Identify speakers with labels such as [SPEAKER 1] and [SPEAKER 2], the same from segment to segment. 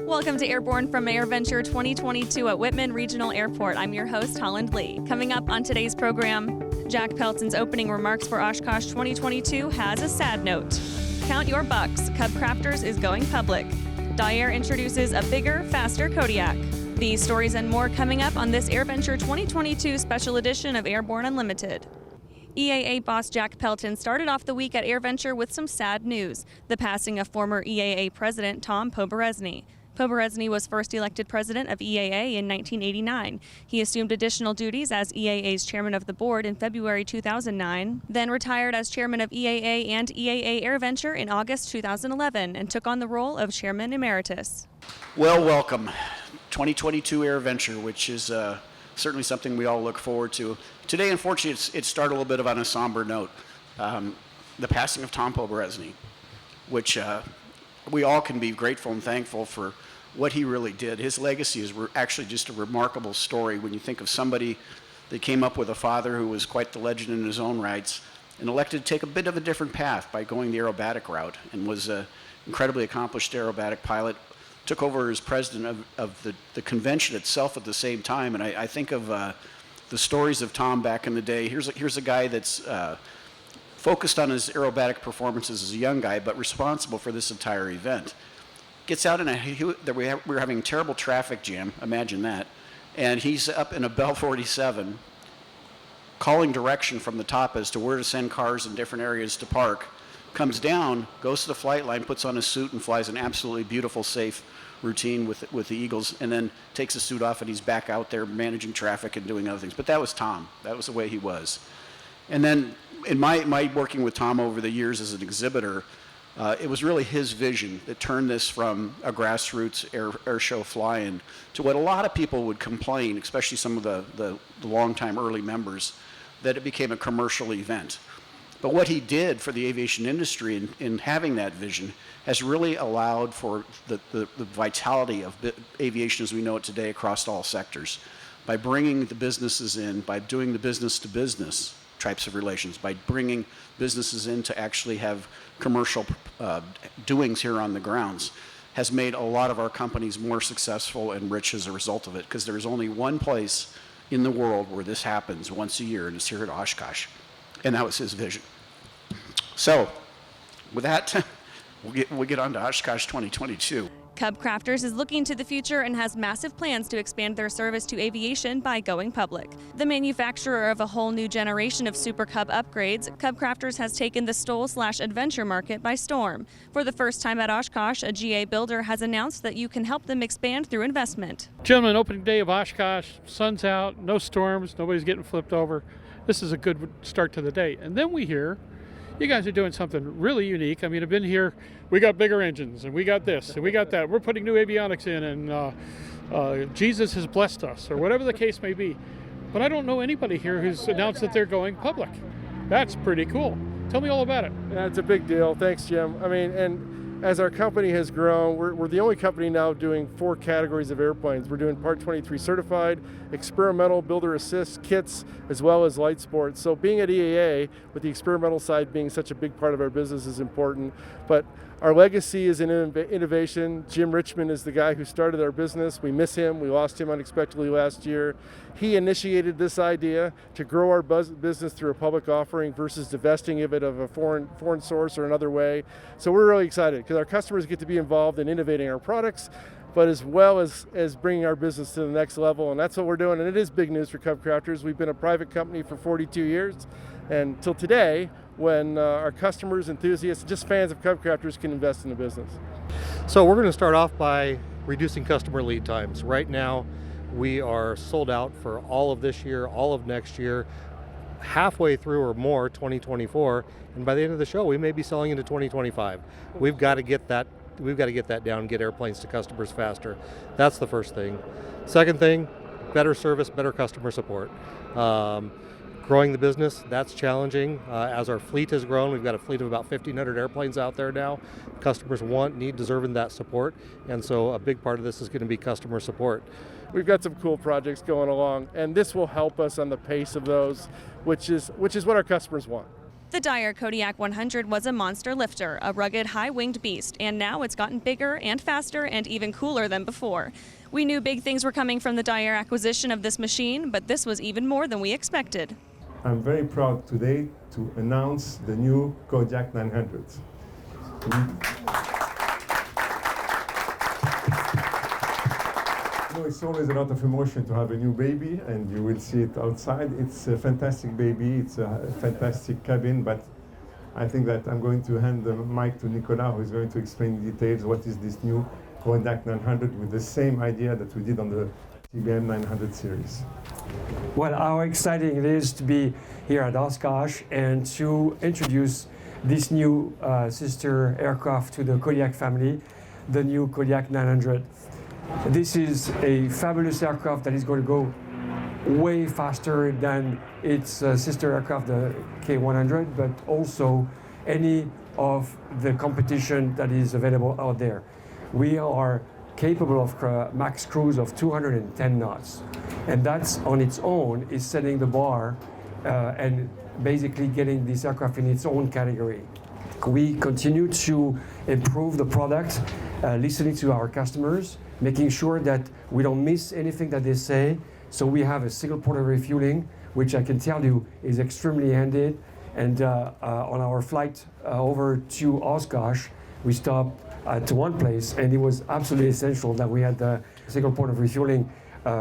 [SPEAKER 1] Welcome to Airborne from AirVenture 2022 at Whitman Regional Airport. I'm your host, Holland Lee. Coming up on today's program, Jack Pelton's opening remarks for Oshkosh 2022 has a sad note. Count your bucks. Cub Crafters is going public. Daher introduces a bigger, faster Kodiak. These stories and more coming up on this AirVenture 2022 special edition of Airborne Unlimited. EAA Boss Jack Pelton started off the week at AirVenture with some sad news, the passing of former EAA President Tom Poberezny. Poberezny was first elected president of EAA in 1989. He assumed additional duties as EAA's chairman of the board in February 2009, then retired as chairman of EAA and EAA AirVenture in August 2011 and took on the role of chairman emeritus.
[SPEAKER 2] Well, welcome. 2022 AirVenture, which is certainly something we all look forward to. Today, unfortunately, it started a little bit on a somber note. The passing of Tom Poberezny, which we all can be grateful and thankful for what he really did. His legacy is actually just a remarkable story when you think of somebody that came up with a father who was quite the legend in his own rights and elected to take a bit of a different path by going the aerobatic route, and was an incredibly accomplished aerobatic pilot, took over as president of the convention itself at the same time. And I think of the stories of Tom back in the day. Here's a guy that's focused on his aerobatic performances as a young guy, but responsible for this entire event. Gets out in we were having a terrible traffic jam, imagine that, and he's up in a Bell 47 calling direction from the top as to where to send cars in different areas to park, comes down, goes to the flight line, puts on his suit and flies an absolutely beautiful, safe routine with the Eagles, and then takes his suit off and he's back out there managing traffic and doing other things. But that was Tom. That was the way he was. And then in my working with Tom over the years as an exhibitor, it was really his vision that turned this from a grassroots air show fly-in to what a lot of people would complain, especially some of the long-time early members, that it became a commercial event. But what he did for the aviation industry in having that vision has really allowed for the vitality of aviation as we know it today across all sectors. By bringing the businesses in, by doing the business-to-business types of relations, by bringing businesses in to actually have commercial doings here on the grounds, has made a lot of our companies more successful and rich as a result of it, because there's only one place in the world where this happens once a year, and it's here at Oshkosh. And that was his vision. So, with that, we'll get on to Oshkosh 2022.
[SPEAKER 1] Cub Crafters is looking to the future and has massive plans to expand their service to aviation by going public. The manufacturer of a whole new generation of Super Cub upgrades, Cub Crafters has taken the STOL/adventure market by storm. For the first time at Oshkosh, a GA builder has announced that you can help them expand through investment.
[SPEAKER 3] Gentlemen, opening day of Oshkosh, sun's out, no storms, nobody's getting flipped over. This is a good start to the day. And then we hear you guys are doing something really unique. I mean, I've been here, we got bigger engines, and we got this, and we got that. We're putting new avionics in, and Jesus has blessed us, or whatever the case may be. But I don't know anybody here who's announced that they're going public. That's pretty cool. Tell me all about it.
[SPEAKER 4] Yeah, it's a big deal. Thanks, Jim. I mean, and as our company has grown, we're the only company now doing 4 categories of airplanes. We're doing Part 23 certified, experimental, builder assist kits, as well as light sports. So being at EAA, with the experimental side being such a big part of our business, is important. But our legacy is in innovation. Jim Richmond is the guy who started our business. We miss him. We lost him unexpectedly last year. He initiated this idea to grow our business through a public offering versus divesting of it of a foreign source or another way. So we're really excited because our customers get to be involved in innovating our products, but as well as bringing our business to the next level. And that's what we're doing. And it is big news for Cub Crafters. We've been a private company for 42 years. And till today, when our customers, enthusiasts, just fans of Cub Crafters can invest in the business.
[SPEAKER 5] So we're going to start off by reducing customer lead times. Right now, we are sold out for all of this year, all of next year, halfway through or more 2024, and by the end of the show, we may be selling into 2025. We've got to get that down, get airplanes to customers faster. That's the first thing. Second thing, better service, better customer support. Growing the business, that's challenging. As our fleet has grown, we've got a fleet of about 1,500 airplanes out there now. Customers need, deserving that support, and so a big part of this is going to be customer support.
[SPEAKER 4] We've got some cool projects going along, and this will help us on the pace of those, which is what our customers want.
[SPEAKER 1] The Daher Kodiak 100 was a monster lifter, a rugged, high-winged beast, and now it's gotten bigger and faster and even cooler than before. We knew big things were coming from the Daher acquisition of this machine, but this was even more than we expected.
[SPEAKER 6] I'm very proud today to announce the new Kodiak 900. It's always a lot of emotion to have a new baby, and you will see it outside. It's a fantastic baby, it's a fantastic cabin, but I think that I'm going to hand the mic to Nicolas, who is going to explain in details what is this new Kodiak 900 with the same idea that we did on the TBM 900 series.
[SPEAKER 7] Well, how exciting it is to be here at Oshkosh and to introduce this new sister aircraft to the Kodiak family, the new Kodiak 900. This is a fabulous aircraft that is going to go way faster than its sister aircraft, the K100, but also any of the competition that is available out there. We are capable of max cruise of 210 knots, and that's on its own is setting the bar and basically getting this aircraft in its own category. We continue to improve the product, listening to our customers, making sure that we don't miss anything that they say. So we have a single port of refueling, which I can tell you is extremely handy. And on our flight over to Oshkosh, we stopped at one place, and it was absolutely essential that we had the single port of refueling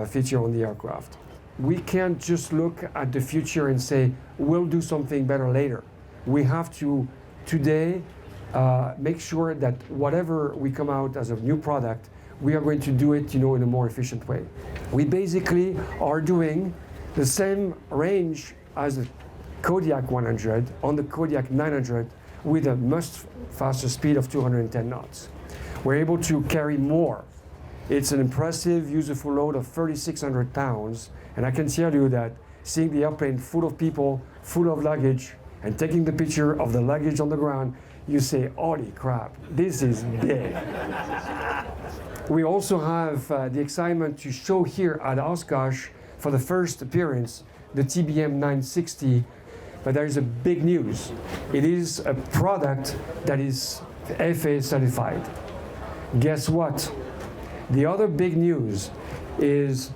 [SPEAKER 7] feature on the aircraft. We can't just look at the future and say, we'll do something better later. We have to today make sure that whatever we come out as a new product, we are going to do it, in a more efficient way. We basically are doing the same range as the Kodiak 100 on the Kodiak 900 with a much faster speed of 210 knots. We're able to carry more. It's an impressive, useful load of 3,600 pounds, and I can tell you that seeing the airplane full of people, full of luggage, and taking the picture of the luggage on the ground, you say, holy crap, this is big. We also have the excitement to show here at Oshkosh for the first appearance, the TBM 960, but there is a big news. It is a product that is FAA certified. Guess what? The other big news is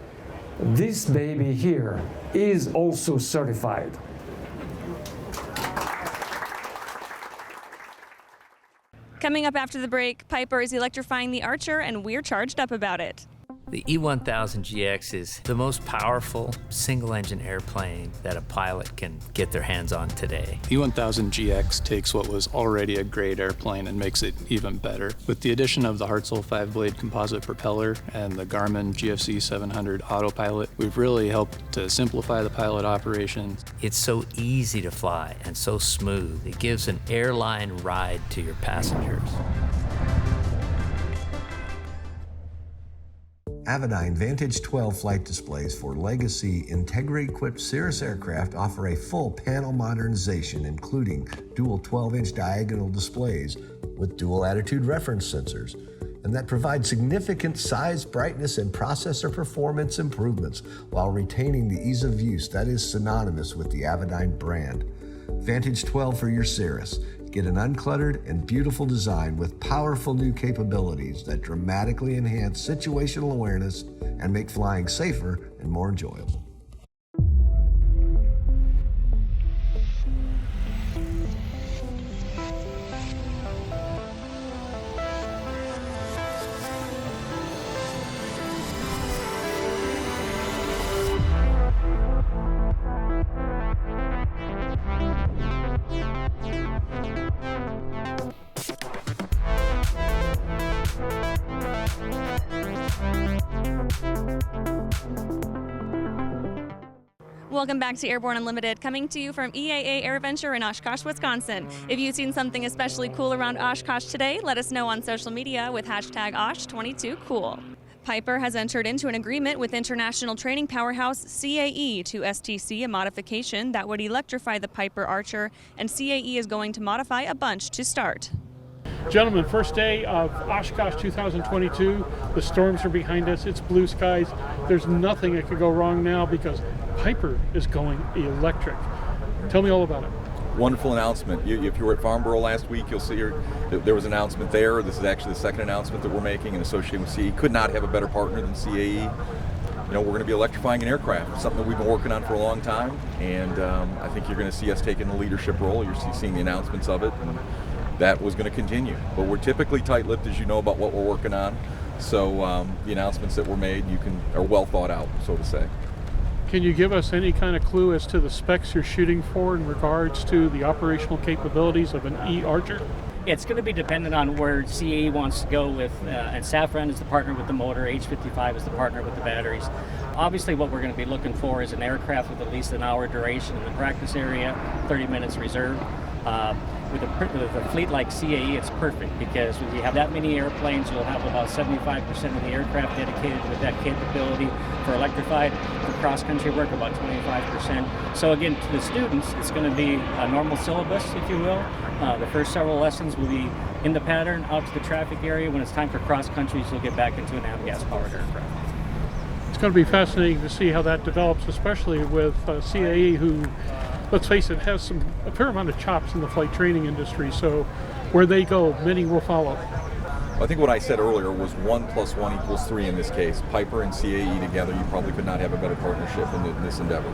[SPEAKER 7] this baby here is also certified.
[SPEAKER 1] Coming up after the break, Piper is electrifying the Archer, and we're charged up about it.
[SPEAKER 8] The E1000GX is the most powerful single-engine airplane that a pilot can get their hands on today.
[SPEAKER 9] E1000GX takes what was already a great airplane and makes it even better. With the addition of the Hartzell 5-blade composite propeller and the Garmin GFC 700 autopilot, we've really helped to simplify the pilot operations.
[SPEAKER 8] It's so easy to fly and so smooth. It gives an airline ride to your passengers.
[SPEAKER 10] Avidyne Vantage 12 flight displays for legacy Integra-equipped Cirrus aircraft offer a full panel modernization, including dual 12-inch diagonal displays with dual attitude reference sensors, and that provide significant size, brightness, and processor performance improvements while retaining the ease of use that is synonymous with the Avidyne brand. Vantage 12 for your Cirrus. Get an uncluttered and beautiful design with powerful new capabilities that dramatically enhance situational awareness and make flying safer and more enjoyable.
[SPEAKER 1] Welcome back to Airborne Unlimited, coming to you from EAA AirVenture in Oshkosh, Wisconsin. If you've seen something especially cool around Oshkosh today, let us know on social media with hashtag Osh22Cool. Piper has entered into an agreement with international training powerhouse CAE to STC a modification that would electrify the Piper Archer, and CAE is going to modify a bunch to start.
[SPEAKER 3] Gentlemen, first day of Oshkosh 2022. The storms are behind us. It's blue skies. There's nothing that could go wrong now because Piper is going electric. Tell me all about it.
[SPEAKER 11] wonderful announcement. If you were at Farnborough last week, you'll see there was an announcement there. This is actually the second announcement that we're making in association with CAE. Could not have a better partner than CAE. You know, we're going to be electrifying an aircraft, something that we've been working on for a long time, and I think you're going to see us taking the leadership role. You're seeing the announcements of it, and that was going to continue. But we're typically tight-lipped, as you know, about what we're working on. So the announcements that were made are well thought out, so to say.
[SPEAKER 3] Can you give us any kind of clue as to the specs you're shooting for in regards to the operational capabilities of an eArcher?
[SPEAKER 12] It's going to be dependent on where CAE wants to go with, and Safran is the partner with the motor, H55 is the partner with the batteries. Obviously what we're going to be looking for is an aircraft with at least an hour duration in the practice area, 30 minutes reserve. With a fleet like CAE, it's perfect because when you have that many airplanes, you'll have about 75% of the aircraft dedicated with that capability. For electrified, for cross-country work, about 25%. So again, to the students, it's going to be a normal syllabus, if you will. The first several lessons will be in the pattern, out to the traffic area. When it's time for cross-country, you'll get back into an avgas-powered aircraft.
[SPEAKER 3] It's going to be fascinating to see how that develops, especially with CAE, who, let's face it, has a fair amount of chops in the flight training industry. So where they go, many will follow.
[SPEAKER 11] I think what I said earlier was 1 + 1 = 3 in this case. Piper and CAE together, you probably could not have a better partnership in this endeavor.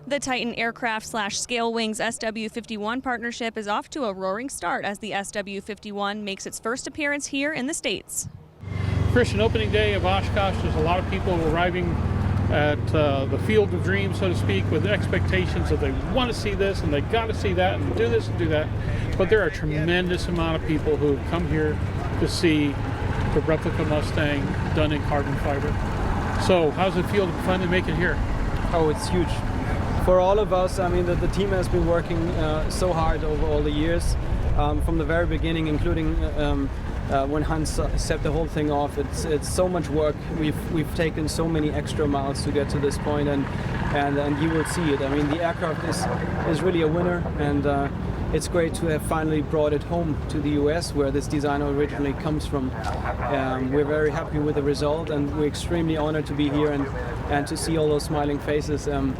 [SPEAKER 1] The Titan Aircraft / Scalewings SW-51 partnership is off to a roaring start as the SW-51 makes its first appearance here in the States.
[SPEAKER 3] Christian, opening day of Oshkosh, there's a lot of people arriving at the field of dreams, so to speak, with expectations that they want to see this and they got to see that and do this and do that. But there are a tremendous amount of people who have come here to see the replica Mustang done in carbon fiber. So how's it feel to finally make it here?
[SPEAKER 13] Oh, it's huge. For all of us, I mean, the team has been working so hard over all the years, from the very beginning, including when Hans set the whole thing off. It's so much work. We've taken so many extra miles to get to this point, and you will see it. I mean, the aircraft is really a winner, and it's great to have finally brought it home to the US, where this design originally comes from. We're very happy with the result, and we're extremely honored to be here and to see all those smiling faces of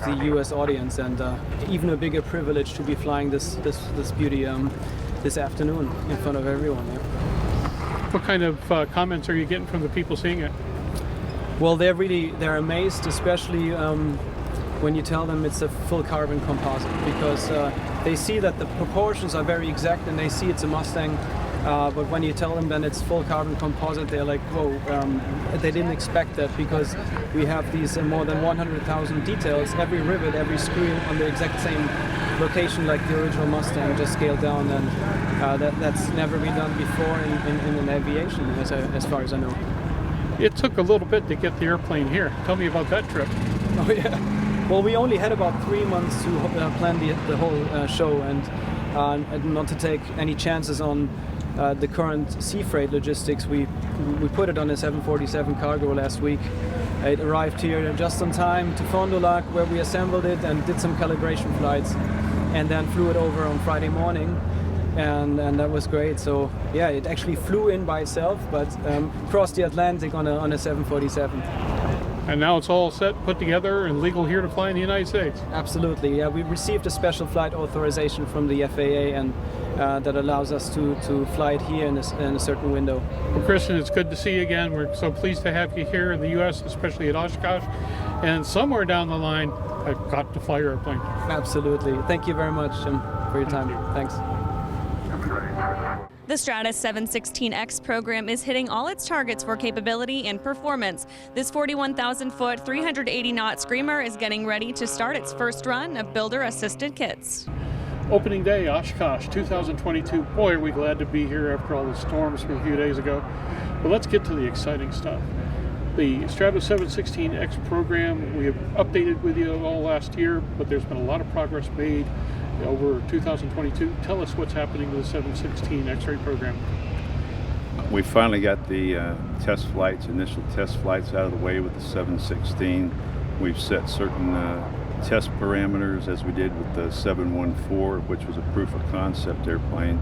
[SPEAKER 13] the US audience, and even a bigger privilege to be flying this beauty this afternoon in front of everyone. Yeah.
[SPEAKER 3] What kind of comments are you getting from the people seeing it?
[SPEAKER 13] Well, they're amazed, especially when you tell them it's a full carbon composite, because they see that the proportions are very exact and they see it's a Mustang, but when you tell them then it's full carbon composite, they're like, whoa, they didn't expect that, because we have these more than 100,000 details, every rivet, every screw on the exact same location like the original Mustang, just scaled down, and that's never been done before in an aviation, as far as I know.
[SPEAKER 3] It took a little bit to get the airplane here. Tell me about that trip.
[SPEAKER 13] Oh yeah. Well, we only had about 3 months to plan the whole show, and not to take any chances on the current sea freight logistics. We put it on a 747 cargo last week. It arrived here just on time to Fond du Lac, where we assembled it and did some calibration flights, and then flew it over on Friday morning, and that was great. So yeah, it actually flew in by itself, but crossed the Atlantic on a 747.
[SPEAKER 3] And now it's all set, put together, and legal here to fly in the United States.
[SPEAKER 13] Absolutely, yeah. We received a special flight authorization from the FAA, and that allows us to fly it here in a certain window.
[SPEAKER 3] Well, Christian, it's good to see you again. We're so pleased to have you here in the U.S., especially at Oshkosh. And somewhere down the line, I've got to fly your airplane.
[SPEAKER 13] Absolutely. Thank you very much, Jim, for your time. Thanks.
[SPEAKER 1] The Stratos 716X program is hitting all its targets for capability and performance. This 41,000-foot, 380-knot Screamer is getting ready to start its first run of builder-assisted kits.
[SPEAKER 3] Opening day, Oshkosh 2022. Boy, are we glad to be here after all the storms from a few days ago. But let's get to the exciting stuff. The Stratos 716X program, we have updated with you all last year, but there's been a lot of progress made over 2022. Tell us what's happening with the 716 X-ray program.
[SPEAKER 14] We finally got the initial test flights out of the way with the 716. We've set certain test parameters, as we did with the 714, which was a proof of concept airplane.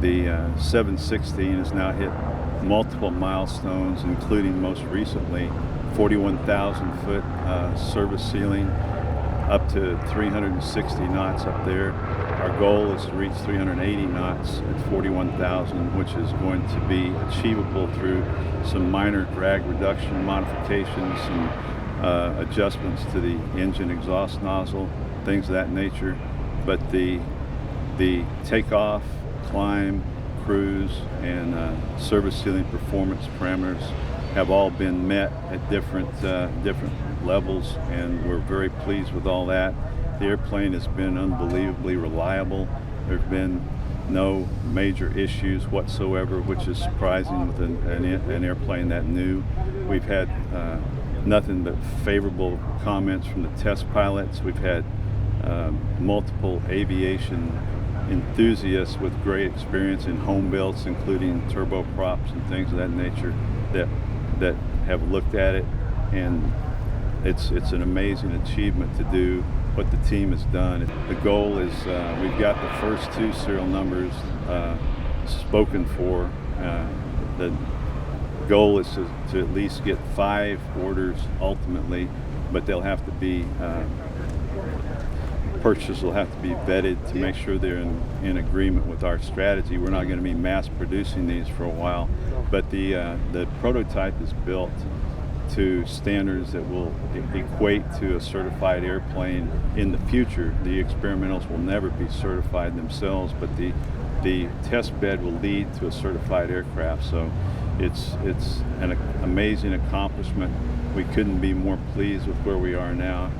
[SPEAKER 14] The 716 has now hit multiple milestones, including most recently 41,000 foot service ceiling, up to 360 knots up there. Our goal is to reach 380 knots at 41,000, which is going to be achievable through some minor drag reduction modifications, some adjustments to the engine exhaust nozzle, things of that nature. But the takeoff, climb, cruise, and service ceiling performance parameters have all been met at different levels, and we're very pleased with all that. The airplane has been unbelievably reliable. There have been no major issues whatsoever, which is surprising with an airplane that new. We've had nothing but favorable comments from the test pilots. We've had multiple aviation enthusiasts with great experience in home builds, including turboprops and things of that nature, that have looked at it, and it's an amazing achievement to do what the team has done. The goal is we've got the first 2 serial numbers spoken for. The goal is to at least get 5 orders ultimately, but they'll have to be purchasers will have to be vetted to make sure they're in agreement with our strategy. We're not going to be mass producing these for a while, but the prototype is built to standards that will equate to a certified airplane in the future. The experimentals will never be certified themselves, but the test bed will lead to a certified aircraft. So it's an amazing accomplishment. We couldn't be more pleased with where we are now.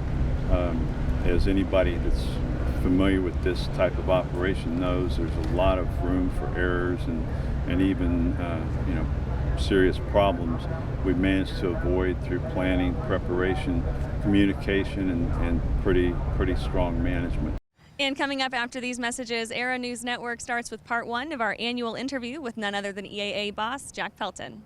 [SPEAKER 14] As anybody that's familiar with this type of operation knows, there's a lot of room for errors and even serious problems we've managed to avoid through planning, preparation, communication, and pretty strong management.
[SPEAKER 1] And coming up after these messages, Aero-News Network starts with part 1 of our annual interview with none other than EAA boss Jack Pelton.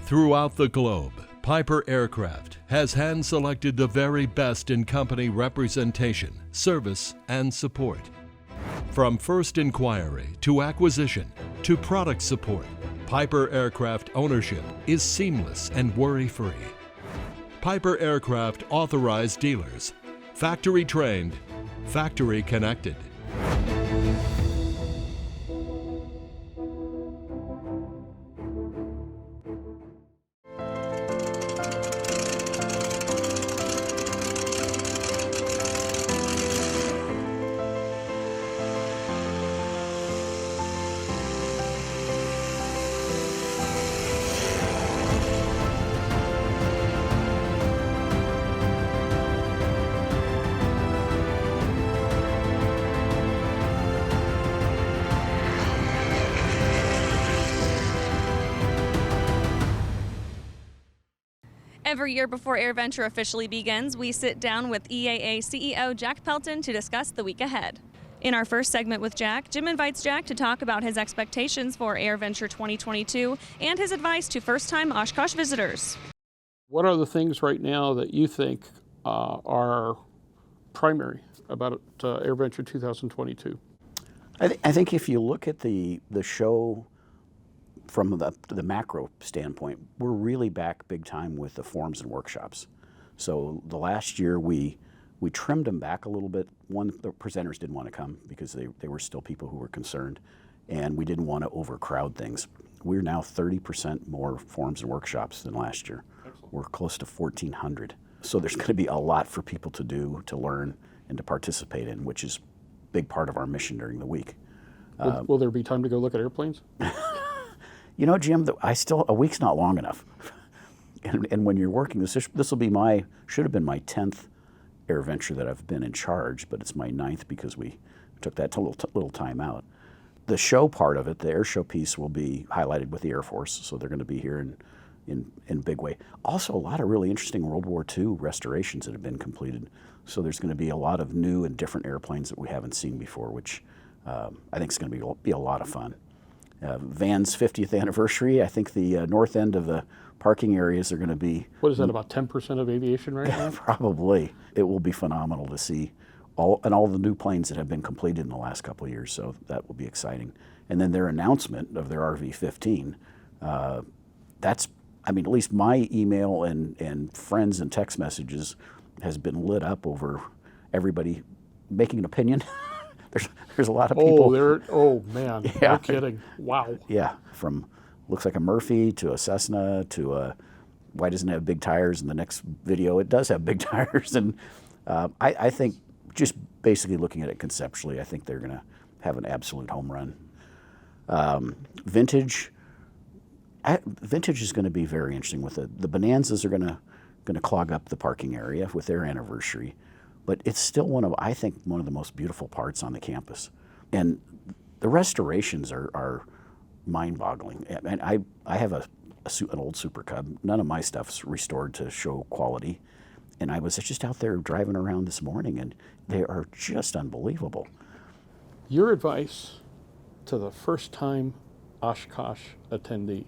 [SPEAKER 15] Throughout the globe, Piper Aircraft has hand-selected the very best in company representation, service, and support. From first inquiry to acquisition to product support, Piper Aircraft ownership is seamless and worry-free. Piper Aircraft authorized dealers, factory trained, factory connected. Every year before AirVenture officially begins, we sit down with EAA CEO Jack Pelton to discuss the week ahead. In our first segment with Jack, Jim invites Jack to talk about his expectations for AirVenture 2022 and his advice to first-time Oshkosh visitors.
[SPEAKER 3] What are the things right now that you think are primary about AirVenture 2022?
[SPEAKER 2] I think if you look at the show from the macro standpoint, we're really back big time with the forums and workshops. So the last year we trimmed them back a little bit. One, the presenters didn't want to come because they were still people who were concerned, and we didn't want to overcrowd things. We're now 30% more forums and workshops than last year. Excellent. We're close to 1,400. So there's going to be a lot for people to do, to learn, and to participate in, which is a big part of our mission during the week.
[SPEAKER 3] Will there be time to go look at airplanes?
[SPEAKER 2] You know, Jim, a week's not long enough. And when you're working, this will be should have been my 10th AirVenture that I've been in charge, but it's my 9th because we took that little time out. The show part of it, the air show piece, will be highlighted with the Air Force, so they're going to be here, and in big way. Also, a lot of really interesting World War II restorations that have been completed. So there's going to be a lot of new and different airplanes that we haven't seen before, which I think is going to be a lot of fun. Van's 50th anniversary, I think the north end of the parking areas are going to be...
[SPEAKER 3] What is that, about 10% of aviation right now?
[SPEAKER 2] Probably. It will be phenomenal to see all the new planes that have been completed in the last couple of years, so that will be exciting. And then their announcement of their RV-15, that's, I mean, at least my email and friends and text messages has been lit up over everybody making an opinion. There's a lot of people.
[SPEAKER 3] Oh man,
[SPEAKER 2] yeah.
[SPEAKER 3] No kidding. Wow.
[SPEAKER 2] Yeah, from looks like a Murphy to a Cessna to a why doesn't it have big tires? In the next video, it does have big tires. And I think just basically looking at it conceptually, I think they're going to have an absolute home run. Vintage is going to be very interesting. With the Bonanzas are going to clog up the parking area with their anniversary. But it's still I think one of the most beautiful parts on the campus. And the restorations are mind-boggling. And I have an old Super Cub. None of my stuff's restored to show quality. And I was just out there driving around this morning, and they are just unbelievable.
[SPEAKER 3] Your advice to the first-time Oshkosh attendee?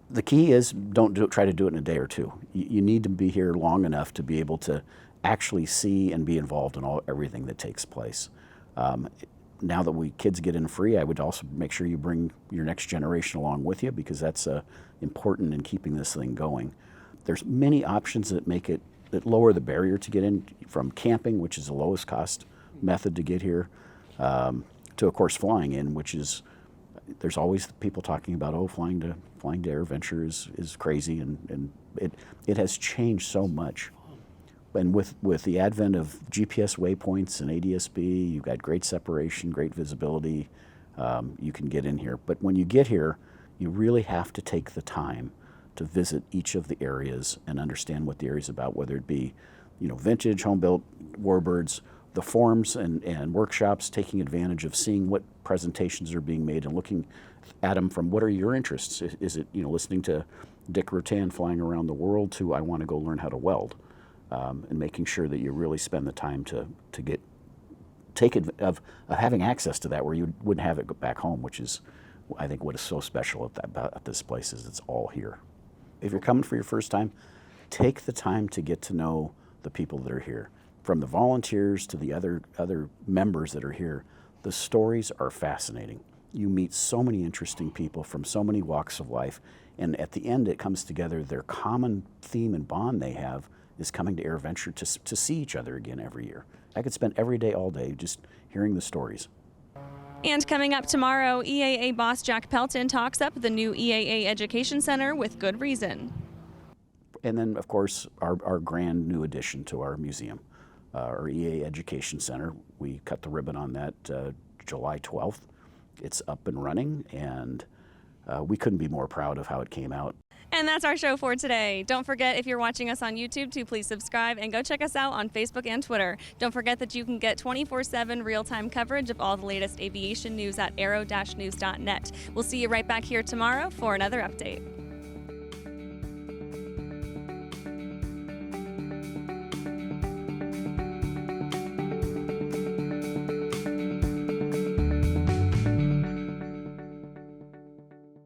[SPEAKER 2] The key is don't try to do it in a day or two. You need to be here long enough to be able to actually see and be involved in everything that takes place. Now that kids get in free, I would also make sure you bring your next generation along with you, because that's important in keeping this thing going. There's many options that that lower the barrier to get in, from camping, which is the lowest cost method to get here, to of course flying in, which is, there's always people talking about, flying to AirVenture is crazy, and it has changed so much. And with the advent of GPS waypoints and ADS-B, you've got great separation, great visibility. You can get in here. But when you get here, you really have to take the time to visit each of the areas and understand what the area's about, whether it be, vintage, home-built, warbirds, the forums and workshops, taking advantage of seeing what presentations are being made and looking at them from what are your interests. Is it, listening to Dick Rutan flying around the world, to I want to go learn how to weld. And making sure that you really spend the time to take advantage of having access to that, where you wouldn't have it back home, which is, I think, what is so special about this place is it's all here. If you're coming for your first time, take the time to get to know the people that are here. From the volunteers to the other members that are here, the stories are fascinating. You meet so many interesting people from so many walks of life, and at the end it comes together. Their common theme and bond they have is coming to AirVenture to see each other again every year. I could spend every day, all day, just hearing the stories.
[SPEAKER 1] And coming up tomorrow, EAA Boss Jack Pelton talks up the new EAA Education Center with good reason.
[SPEAKER 2] And then, of course, our grand new addition to our museum, our EAA Education Center. We cut the ribbon on that July 12th. It's up and running, and we couldn't be more proud of how it came out.
[SPEAKER 1] And that's our show for today. Don't forget, if you're watching us on YouTube, to please subscribe and go check us out on Facebook and Twitter. Don't forget that you can get 24/7 real-time coverage of all the latest aviation news at aero-news.net. We'll see you right back here tomorrow for another update.